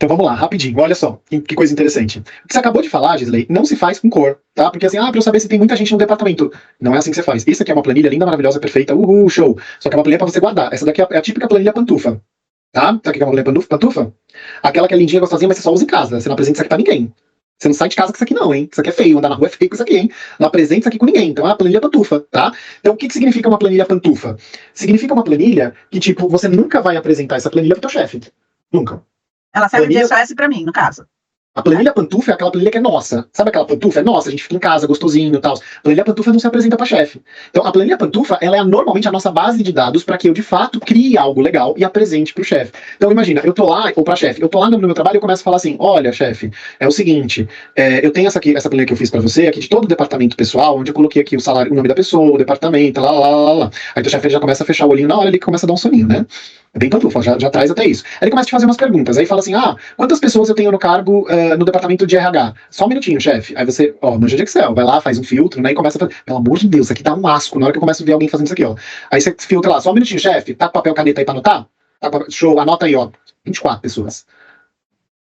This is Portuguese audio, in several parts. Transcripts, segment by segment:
Então vamos lá, rapidinho, olha só, que coisa interessante. O que você acabou de falar, Gisley, não se faz com cor, tá? Porque assim, pra eu saber se tem muita gente no departamento. Não é assim que você faz. Isso aqui é uma planilha linda, maravilhosa, perfeita, uhul, show. Só que é uma planilha pra você guardar. Essa daqui é a típica planilha pantufa, tá? Sabe o que é uma planilha pantufa? Aquela que é lindinha, gostosinha, mas você só usa em casa. Você não apresenta isso aqui pra ninguém. Você não sai de casa com isso aqui não, hein? Isso aqui é feio, andar na rua é feio com isso aqui, hein? Não apresenta isso aqui com ninguém. Então é uma planilha pantufa, tá? Então o que significa uma planilha pantufa? Significa uma planilha que, tipo, você nunca vai apresentar essa planilha pro teu chefe. Nunca. Ela serve de SOS pra mim, no caso. A planilha pantufa é aquela planilha que é nossa. Sabe aquela pantufa? É nossa, a gente fica em casa, gostosinho e tal. A planilha pantufa não se apresenta para chefe. Então, a planilha pantufa, ela é normalmente a nossa base de dados para que eu, de fato, crie algo legal e apresente pro chefe. Então, imagina, eu tô lá, ou pra chefe, eu tô lá no meu trabalho e eu começo a falar assim, olha, chefe, é o seguinte, eu tenho essa planilha que eu fiz para você, aqui de todo o departamento pessoal, onde eu coloquei aqui o salário, o nome da pessoa, o departamento, lá. Aí o chefe já começa a fechar o olhinho na hora, ele começa a dar um soninho, né? É bem pantufa, já traz até isso. Aí ele começa a te fazer umas perguntas. Aí fala assim: quantas pessoas eu tenho no cargo no departamento de RH? Só um minutinho, chefe. Aí você, manja de Excel, vai lá, faz um filtro, né? E começa a fazer. Pelo amor de Deus, isso aqui dá um asco na hora que eu começo a ver alguém fazendo isso aqui, ó. Aí você filtra lá, só um minutinho, chefe. Tá com papel, caneta aí pra anotar? Show, anota aí, ó. 24 pessoas.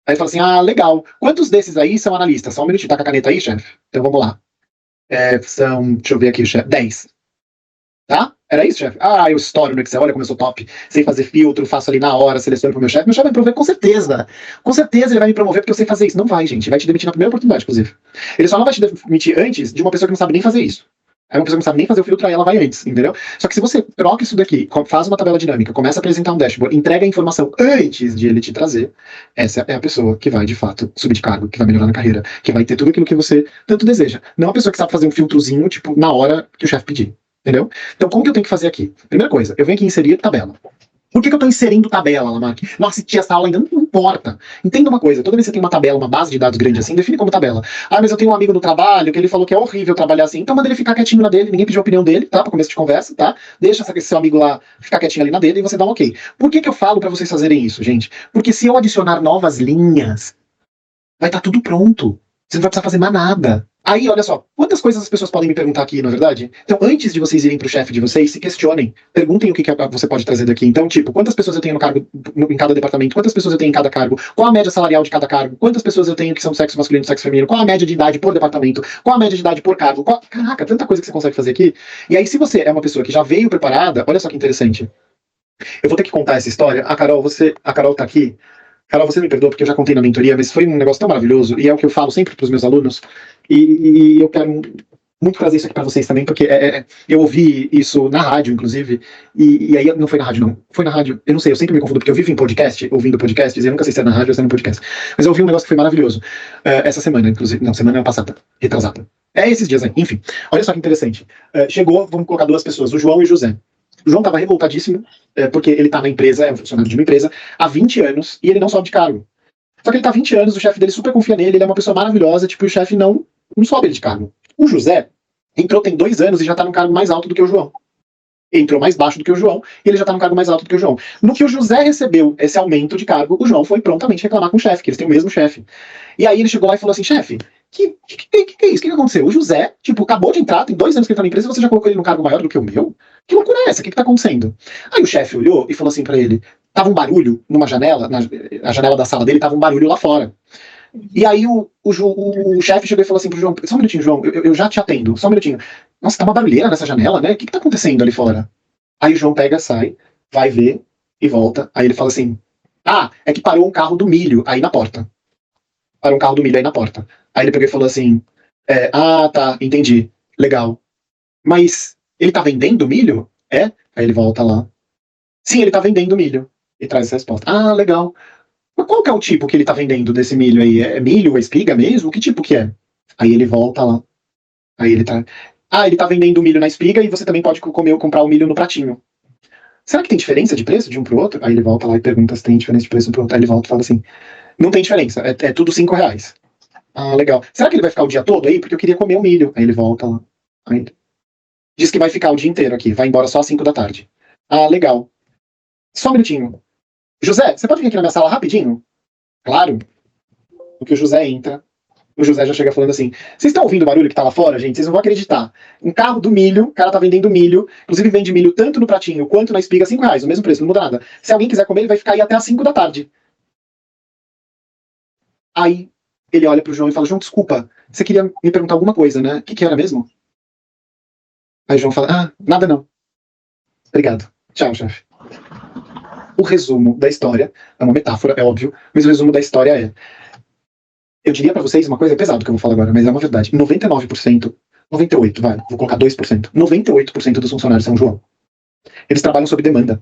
Aí fala assim: legal. Quantos desses aí são analistas? Só um minutinho, tá com a caneta aí, chefe? Então vamos lá. Deixa eu ver aqui, chefe. 10. Tá? Era isso, chefe? Eu estouro no Excel, olha como eu sou top. Sei fazer filtro, faço ali na hora, seleciono pro meu chefe. Meu chefe vai me promover com certeza. Com certeza ele vai me promover porque eu sei fazer isso. Não vai, gente. Vai te demitir na primeira oportunidade, inclusive. Ele só não vai te demitir antes de uma pessoa que não sabe nem fazer isso. Aí uma pessoa que não sabe nem fazer o filtro, aí ela vai antes, entendeu? Só que se você troca isso daqui, faz uma tabela dinâmica, começa a apresentar um dashboard, entrega a informação antes de ele te trazer, essa é a pessoa que vai, de fato, subir de cargo, que vai melhorar na carreira, que vai ter tudo aquilo que você tanto deseja. Não a pessoa que sabe fazer um filtrozinho, tipo, na hora que o chefe pedir. Entendeu? Então, como que eu tenho que fazer aqui? Primeira coisa, eu venho aqui inserir tabela. Por que eu estou inserindo tabela, Lamarck? Não assisti essa aula ainda, não importa. Entenda uma coisa, toda vez que você tem uma tabela, uma base de dados grande assim, define como tabela. Mas eu tenho um amigo no trabalho que ele falou que é horrível trabalhar assim, então manda ele ficar quietinho na dele, ninguém pediu a opinião dele, tá? Pra começo de conversa, tá? Deixa esse seu amigo lá ficar quietinho ali na dele e você dá um ok. Por que eu falo para vocês fazerem isso, gente? Porque se eu adicionar novas linhas, vai estar tudo pronto. Você não vai precisar fazer mais nada. Aí, olha só, quantas coisas as pessoas podem me perguntar aqui, na verdade? Então, antes de vocês irem pro chefe de vocês, se questionem, perguntem o que você pode trazer daqui. Então, tipo, quantas pessoas eu tenho no cargo, em cada departamento, quantas pessoas eu tenho em cada cargo, qual a média salarial de cada cargo, quantas pessoas eu tenho que são do sexo masculino e do sexo feminino, qual a média de idade por departamento, qual a média de idade por cargo, caraca, tanta coisa que você consegue fazer aqui. E aí, se você é uma pessoa que já veio preparada, olha só que interessante. Eu vou ter que contar essa história. A Carol tá aqui. Carol, você me perdoa porque eu já contei na mentoria, mas foi um negócio tão maravilhoso, e é o que eu falo sempre para os meus alunos, e eu quero muito trazer isso aqui para vocês também, porque eu ouvi isso na rádio, inclusive, e aí não foi na rádio, não. Foi na rádio, eu não sei, eu sempre me confundo, porque eu vivo em podcast, ouvindo podcasts, e eu nunca sei se é na rádio ou se é no podcast. Mas eu ouvi um negócio que foi maravilhoso, essa semana, inclusive, não, semana passada, retrasada. Esses dias aí, enfim. Olha só que interessante. Chegou, vamos colocar duas pessoas, o João e o José. O João estava revoltadíssimo, porque ele está na empresa, é um funcionário de uma empresa, há 20 anos, e ele não sobe de cargo. Só que ele está há 20 anos, o chefe dele super confia nele, ele é uma pessoa maravilhosa, tipo, o chefe não sobe ele de cargo. O José entrou tem 2 anos e já está no cargo mais alto do que o João. Entrou mais baixo do que o João, e ele já está no cargo mais alto do que o João. No que o José recebeu esse aumento de cargo, o João foi prontamente reclamar com o chefe, que eles têm o mesmo chefe. E aí ele chegou lá e falou assim, chefe, que é isso? O que aconteceu? O José, tipo, acabou de entrar, tem 2 anos que ele tá na empresa e você já colocou ele no cargo maior do que o meu? Que loucura é essa? O que tá acontecendo? Aí o chefe olhou e falou assim pra ele, tava um barulho numa janela, na janela da sala dele, tava um barulho lá fora. E aí o chefe chegou e falou assim pro João, só um minutinho, João, eu já te atendo, só um minutinho. Nossa, tá uma barulheira nessa janela, né? O que tá acontecendo ali fora? Aí o João pega, sai, vai ver e volta. Aí ele fala assim, é que parou um carro do milho aí na porta. Parou um carro do milho aí na porta. Aí ele pegou e falou assim, tá, entendi, legal. Mas ele tá vendendo milho? Aí ele volta lá. Sim, ele tá vendendo milho. E traz essa resposta. Legal. Mas qual que é o tipo que ele tá vendendo desse milho aí? É milho, é espiga mesmo? Que tipo que é? Aí ele volta lá. Aí ele tá... ele tá vendendo milho na espiga e você também pode comprar o milho no pratinho. Será que tem diferença de preço de um pro outro? Aí ele volta lá e pergunta se tem diferença de preço um pro outro. Aí ele volta e fala assim, não tem diferença, é tudo R$5. Legal. Será que ele vai ficar o dia todo aí? Porque eu queria comer o milho. Aí ele volta lá. Aí... Diz que vai ficar o dia inteiro aqui, vai embora só às 5 da tarde. Legal. Só um minutinho. José, você pode vir aqui na minha sala rapidinho? Claro. No que o José entra, o José já chega falando assim, vocês estão ouvindo o barulho que tá lá fora, gente? Vocês não vão acreditar. Um carro do milho, o cara tá vendendo milho, inclusive vende milho tanto no pratinho quanto na espiga, R$5, o mesmo preço, não muda nada. Se alguém quiser comer, ele vai ficar aí até às 5 da tarde. Aí ele olha pro João e fala, João, desculpa, você queria me perguntar alguma coisa, né? O que era mesmo? Aí o João fala, nada não. Obrigado. Tchau, chefe. O resumo da história, é uma metáfora, é óbvio, mas o resumo da história é, eu diria pra vocês uma coisa pesada que eu vou falar agora, mas é uma verdade. 99%, 98%, vai, vou colocar 2%. 98% dos funcionários são João. Eles trabalham sob demanda.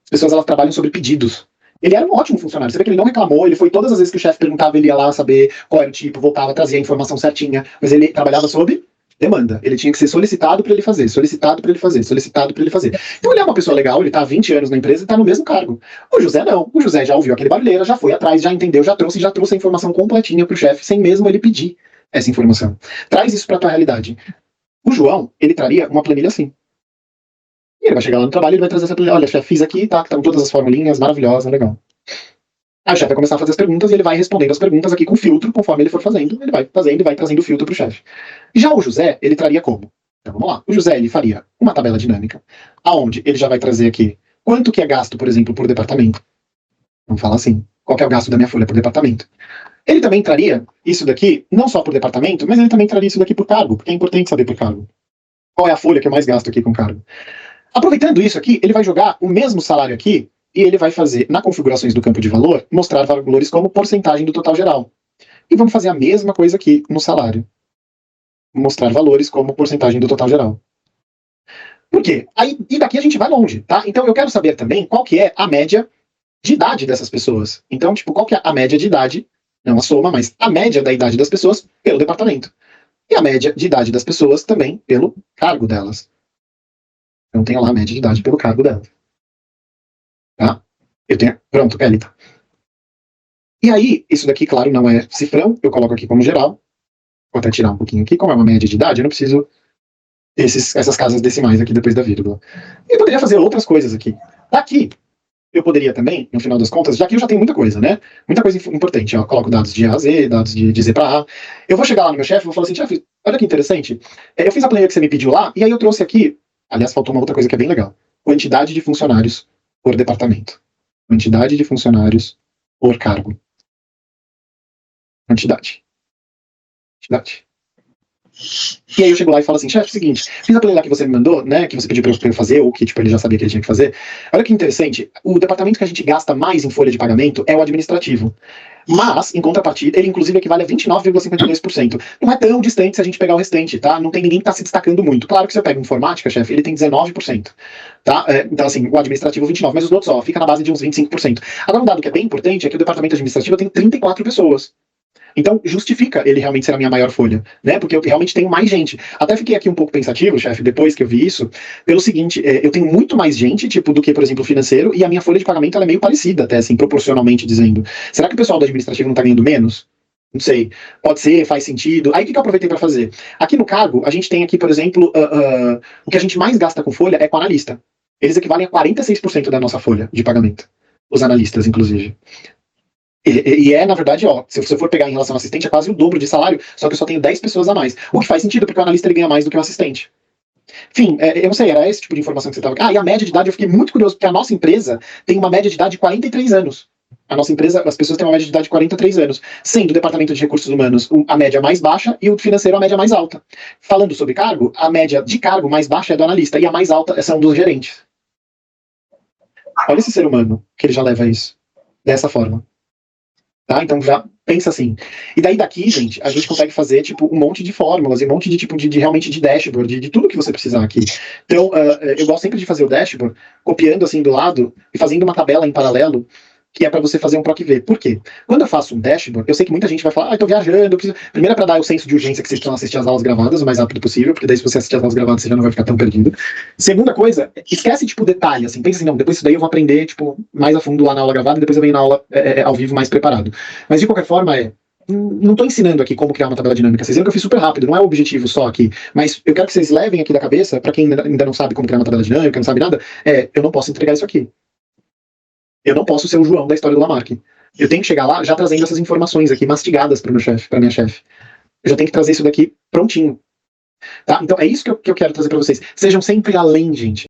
As pessoas, elas trabalham sobre pedidos. Ele era um ótimo funcionário. Você vê que ele não reclamou, ele foi todas as vezes que o chefe perguntava, ele ia lá saber qual era o tipo, voltava, trazia a informação certinha, mas ele trabalhava sob demanda. Ele tinha que ser solicitado para ele fazer, solicitado para ele fazer, solicitado para ele fazer. Então ele é uma pessoa legal, ele tá há 20 anos na empresa e tá no mesmo cargo. O José não. O José já ouviu aquele barulheira, já foi atrás, já entendeu, já trouxe a informação completinha pro chefe, sem mesmo ele pedir essa informação. Traz isso pra tua realidade. O João, ele traria uma planilha assim. E ele vai chegar lá no trabalho e ele vai trazer essa planilha. Olha, chefe, fiz aqui, tá? Estão todas as formulinhas, maravilhosa, legal. Aí o chefe vai começar a fazer as perguntas e ele vai respondendo as perguntas aqui com filtro, conforme ele for fazendo. Ele vai fazendo e vai trazendo o filtro pro chefe. Já o José, ele traria como? Então vamos lá. O José, ele faria uma tabela dinâmica, aonde ele já vai trazer aqui quanto que é gasto, por exemplo, por departamento. Vamos falar assim. Qual que é o gasto da minha folha por departamento? Ele também traria isso daqui, não só por departamento, mas ele também traria isso daqui por cargo, porque é importante saber por cargo. Qual é a folha que eu mais gasto aqui com cargo? Aproveitando isso aqui, ele vai jogar o mesmo salário aqui e ele vai fazer, na configurações do campo de valor, mostrar valores como porcentagem do total geral. E vamos fazer a mesma coisa aqui no salário. Mostrar valores como porcentagem do total geral. Por quê? Aí, e daqui a gente vai longe, tá? Então eu quero saber também qual que é a média de idade dessas pessoas. Então, tipo, qual que é a média de idade, não a soma, mas a média da idade das pessoas pelo departamento. E a média de idade das pessoas também pelo cargo delas. Então tenho lá a média de idade pelo cargo dela. Tá? Eu tenho. Pronto, Elita. E aí, isso daqui, claro, não é cifrão, eu coloco aqui como geral. Vou até tirar um pouquinho aqui, como é uma média de idade, eu não preciso essas casas decimais aqui depois da vírgula. E eu poderia fazer outras coisas aqui. Daqui, eu poderia também, no final das contas, já que eu já tenho muita coisa, né? Muita coisa importante. Eu coloco dados de A a Z, dados de Z para A. Eu vou chegar lá no meu chefe e vou falar assim, chefe, olha que interessante. Eu fiz a planilha que você me pediu lá, e aí eu trouxe aqui. Aliás, faltou uma outra coisa que é bem legal. Quantidade de funcionários por departamento. Quantidade de funcionários por cargo. Quantidade. E aí eu chego lá e falo assim, chefe, seguinte, fiz a planilha que você me mandou, né, que você pediu pra eu fazer, ou que tipo, ele já sabia que ele tinha que fazer. Olha que interessante, o departamento que a gente gasta mais em folha de pagamento é o administrativo. Mas, em contrapartida, ele inclusive equivale a 29,52%. Não é tão distante se a gente pegar o restante, tá? Não tem ninguém que tá se destacando muito. Claro que se eu pego informática, chefe, ele tem 19%. Tá? Então, assim, o administrativo 29%, mas os outros, fica na base de uns 25%. Agora, um dado que é bem importante é que o departamento administrativo tem 34 pessoas. Então, justifica ele realmente ser a minha maior folha, né? Porque eu realmente tenho mais gente. Até fiquei aqui um pouco pensativo, chefe, depois que eu vi isso, pelo seguinte, eu tenho muito mais gente, tipo, do que, por exemplo, o financeiro, e a minha folha de pagamento ela é meio parecida, até assim, proporcionalmente dizendo. Será que o pessoal do administrativo não tá ganhando menos? Não sei. Pode ser, faz sentido. Aí o que eu aproveitei para fazer? Aqui no cargo, a gente tem aqui, por exemplo, o que a gente mais gasta com folha é com analista. Eles equivalem a 46% da nossa folha de pagamento. Os analistas, inclusive. E na verdade, se você for pegar em relação ao assistente, é quase o dobro de salário, só que eu só tenho 10 pessoas a mais. O que faz sentido, porque o analista ele ganha mais do que o assistente. Enfim, eu não sei, era esse tipo de informação que você estava... e a média de idade, eu fiquei muito curioso, porque a nossa empresa tem uma média de idade de 43 anos. A nossa empresa, as pessoas têm uma média de idade de 43 anos, sendo o departamento de recursos humanos a média mais baixa e o financeiro a média mais alta. Falando sobre cargo, a média de cargo mais baixa é do analista e a mais alta são dos gerentes. Olha esse ser humano, que ele já leva isso dessa forma. Tá? Então já pensa assim. E daí daqui, gente, a gente consegue fazer tipo um monte de fórmulas e um monte de tipo de realmente de dashboard, de tudo que você precisar aqui. Então, eu gosto sempre de fazer o dashboard copiando assim do lado e fazendo uma tabela em paralelo, que é para você fazer um PROC V. Por quê? Quando eu faço um dashboard, eu sei que muita gente vai falar, eu tô viajando, eu preciso... Primeiro é para dar o senso de urgência que vocês precisam assistir as aulas gravadas o mais rápido possível, porque daí se você assistir as aulas gravadas você já não vai ficar tão perdido. Segunda coisa, esquece tipo detalhe, assim, pensa assim, não, depois disso daí eu vou aprender tipo mais a fundo lá na aula gravada e depois eu venho na aula ao vivo mais preparado. Mas de qualquer forma não estou ensinando aqui como criar uma tabela dinâmica. Vocês viram que eu fiz super rápido, não é o objetivo só aqui. Mas eu quero que vocês levem aqui da cabeça, para quem ainda não sabe como criar uma tabela dinâmica, não sabe nada, eu não posso entregar isso aqui. Eu não posso ser o João da história do Lamarck. Eu tenho que chegar lá já trazendo essas informações aqui mastigadas para o meu chefe, para minha chefe. Eu já tenho que trazer isso daqui prontinho. Tá? Então é isso que eu quero trazer para vocês. Sejam sempre além, gente.